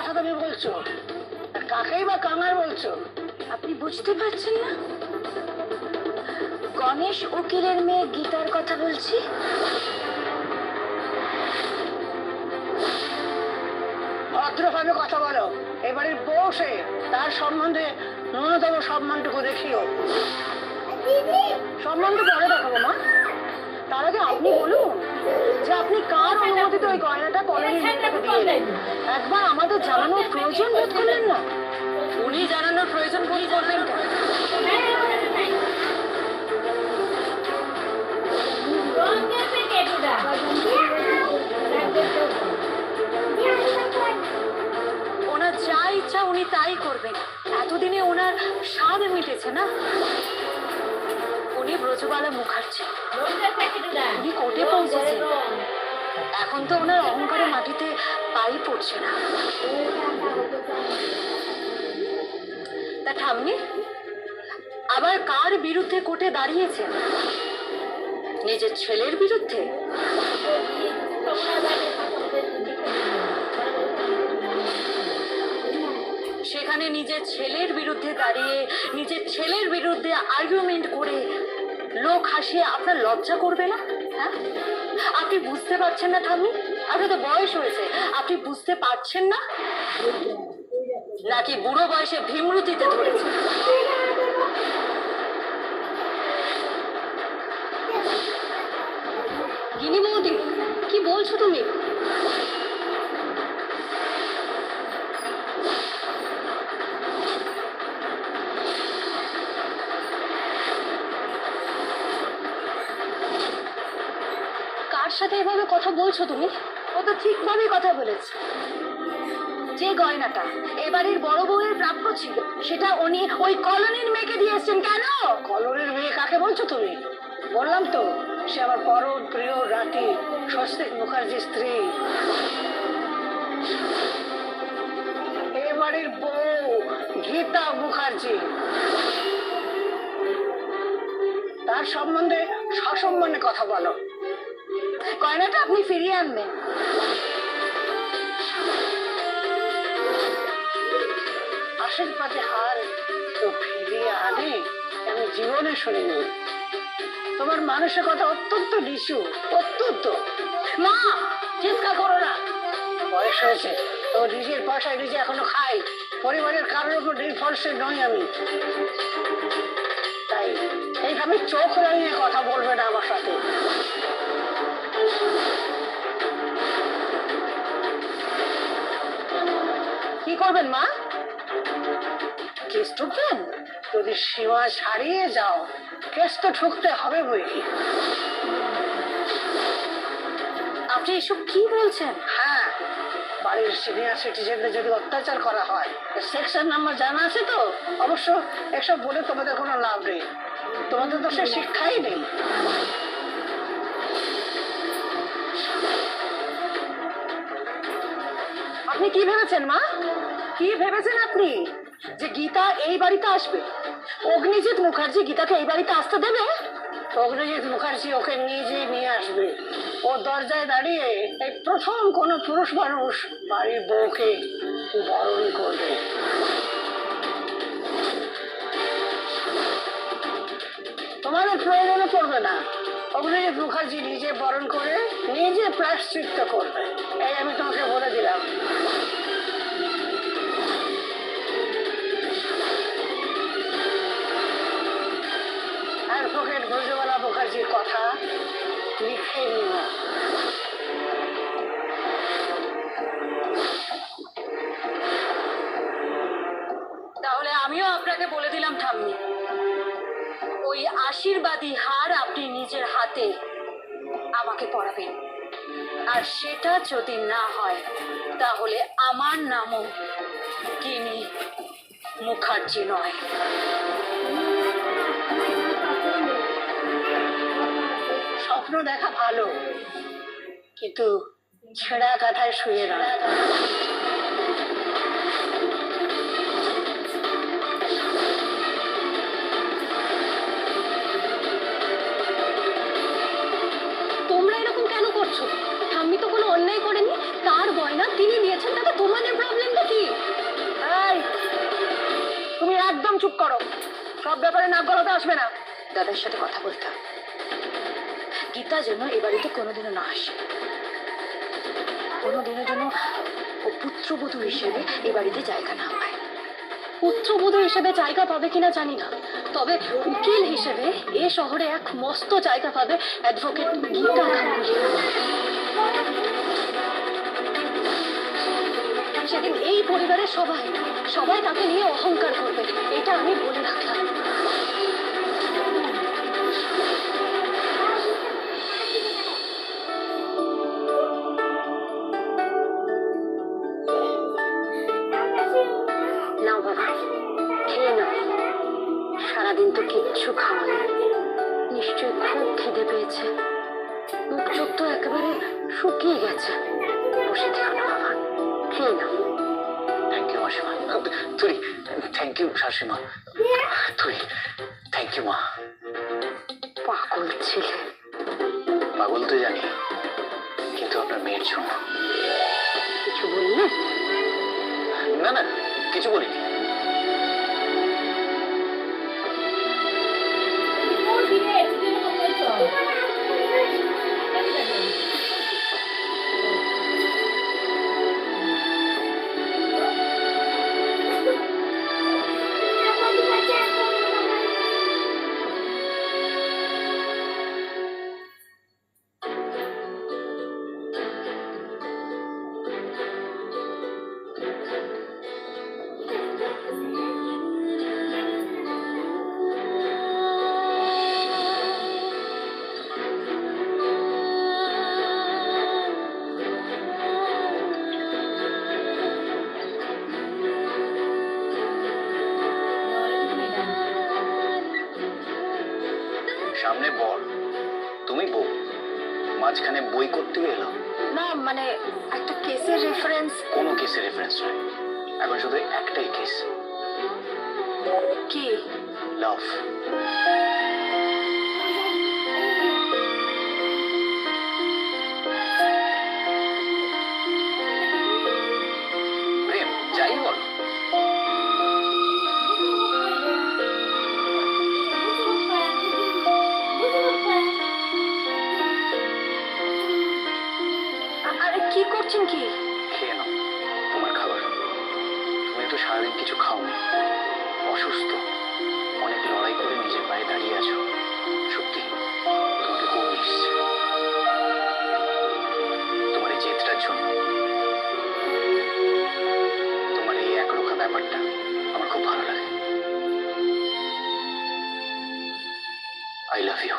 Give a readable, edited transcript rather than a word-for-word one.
কথা তুমি বলছো? আর কাকেই বা কাঙাল বলছো? আপনি বুঝতে পারছেন না? গণেশ উকিলের মেয়ে গীতার কথা বলছি। ভদ্রভাবে কথা বলো। এবারের বউ সে, তার সম্বন্ধে ন্যূনতম সম্মানটুকু দেখিও। সম্মানটা পরে দেখাবো মা, তার আগে আপনি বলুন যে আপনি কার অনুমতিতে ওই গয়নাটা কলেজের মেয়েটাকে দিলেন। একবার আমাদের জানানোর প্রয়োজন বোধ করলেন না? উনি জানানোর প্রয়োজন বোধ করলেন কেন? ওনার যা ইচ্ছা উনি তাই করবেন। এতদিনে ওনার স্বাদ মিটেছে না। উনি ব্রজবালা মুখার্জি, উনি কোর্টে পৌঁছেছেন। এখন তো ওনার অহংকারে মাটিতে পাই পড়ছে না। তা ঠাম্মি আবার কার বিরুদ্ধে কোর্টে দাঁড়িয়েছেন? নিজের ছেলের বিরুদ্ধে? সেখানে নিজের ছেলের বিরুদ্ধে দাঁড়িয়ে নিজের ছেলের বিরুদ্ধে আর্গুমেন্ট করে লোক হাসিয়ে আপনার লজ্জা করবে না? হ্যাঁ, আপনি বুঝতে পারছেন না ঠাম্মি? আপনার তো বয়স হয়েছে, আপনি বুঝতে পারছেন না? নাকি বুড়ো বয়সে ভীমরুতিতে ধরেছে? গিনি বৌদি, কি বলছো তুমি? কার সাথে এভাবে কথা বলছো তুমি? ও তো ঠিকভাবেই কথা বলেছে। যে গয়নাটা এবারের বড় বউয়ের প্রাপ্য ছিল সেটা উনি ওই কলোনির মেয়েকে দিয়েছেন। কেন? কলোনির মেয়ে কাকে বলছো তুমি? বললাম তো, সে আমার পরম প্রিয় রাতি স্বস্তিক মুখার্জির স্ত্রী। এবারের বউ গীতা মুখার্জি। তার সম্বন্ধে সসম্মানে কথা বলো। গয়নাটা আপনি ফিরিয়ে আনবেন। আশীর্বাদে হার তো ফিরিয়ে আনে আমি জীবনে শুনিনি। তোমার মানুষের কথা অত্যন্ত নিচু, অত্যন্ত। মা, চিৎকার করো না। বয়স হয়েছে তো, নিজের পয়সায় নিজে এখনো খাই। পরিবারের কারোর উপর নির্ভরশীল নই আমি। তাই এইভাবে চোখ রাঙিয়ে কথা বলবে না আমার সাথে। কি করবেন মা? কেস ঠুকবেন? যদি সীমা ছাড়িয়ে যাও কেস তো ঠুকতে হবে বই। আপনি এসব কি বলছেন? হ্যাঁ, বাড়ির সিনিয়র সিটিজেনদের যদি অত্যাচার করা হয়, সেকশন নাম্বার জানা আছে তো? অবশ্য এসব বলে তোমাদের কোনো লাভ নেই, তোমাদের তো সে শিক্ষাই নেই। আপনি কি ভেবেছেন মা? কি ভেবেছেন আপনি যে গীতা এই বাড়িতে আসবে? অগ্নিজিৎ মুখার্জি গীতাকে এই বাড়িতে আসতে দেবে? অগ্নিজিৎ মুখার্জি ওকে নিজে নিয়ে আসবে। ও দরজায় দাঁড়িয়ে এই প্রথম কোন পুরুষ মানুষ বাড়ির বউকে বরণ করবে। তোমাদের প্রয়োজনে পড়বে না, অগ্নিজিৎ মুখার্জি নিজে বরণ করে নিজে প্রায়শ্চিত্ত করবে। এই আমি তোমাকে বলে দিলাম। অ্যাডভোকেট ব্রজবালা মুখার্জির কথা লিখে নিও। তাহলে আমিও আপনাকে বলে দিলাম ঠাম্মি, ওই আশীর্বাদী হার আপনি নিজের হাতে আমাকে পরাবেন। আর সেটা যদি না হয় তাহলে আমার নামও গিনি মুখার্জি নয়। স্বপ্ন দেখা ভালো, কিন্তু ছেঁড়া কাঁথায় শুয়ে না। তোমরা এরকম কেন করছো? ঠাম্মি তো কোনো অন্যায় করেনি। তার গয়না তিনি দিয়েছেন, তাতে তোমাদের প্রবলেমটা কি? চুপ করো, সব ব্যাপারে নাক গলাতে আসবে না। দাদার সাথে কথা বলতে হবে। গীতা যেন এ বাড়িতে কোনোদিনও না আসে, কোনোদিনের জন্য ও পুত্রবধূ হিসেবে এ বাড়িতে জায়গা না পায়। পুত্রবধূ হিসেবে জায়গা পাবে কিনা জানি না, তবে উকিল হিসেবে এ শহরে এক মস্ত জায়গা পাবে অ্যাডভোকেট গীতা গাঙ্গুলি। সেদিন এই পরিবারের সবাই সবাই তাকে নিয়ে অহংকার করবে, এটা আমি বলে রাখলাম। নাও বাবা, খেয়ে নাও। সারাদিন তো কিচ্ছু খাওয়ানি, নিশ্চয়ই খুব খিদে পেয়েছে। মুখ চোখ তো একেবারে শুকিয়ে গেছে। বসে থেকো না বাবা, খেয়ে নাও। থ্যাংক ইউ মাসিমা। তুই থ্যাংক ইউ শাশুড়িমা। তুই থ্যাংক ইউ মা। পাগল ছেলে। পাগল তো জানি, কিন্তু আপনার মেয়ের জন্য। কিছু বললে? না না, কিছু বলিনি। সামনে বর, তুমি বউ, মাঝখানে বই করতে এলো। না মানে একটা কেসের রেফারেন্স। কোনো কেসের রেফারেন্স নয়, এখন শুধু একটাই কেস, কি? লাভ। প্রেম, যাই বল। আরে কি করছেন কি? খেয়ে নাও তোমার খাবার। তুমি তো সারাদিন কিছু খাওনি, অসুস্থ, অনেক লড়াই করে নিজের পায়ে দাঁড়িয়ে আছো। সত্যি তোমাকে খুব এসছে, তোমার এই জেদটার জন্য। তোমার এই একরোখা ব্যাপারটা আমার খুব ভালো লাগে। I love you.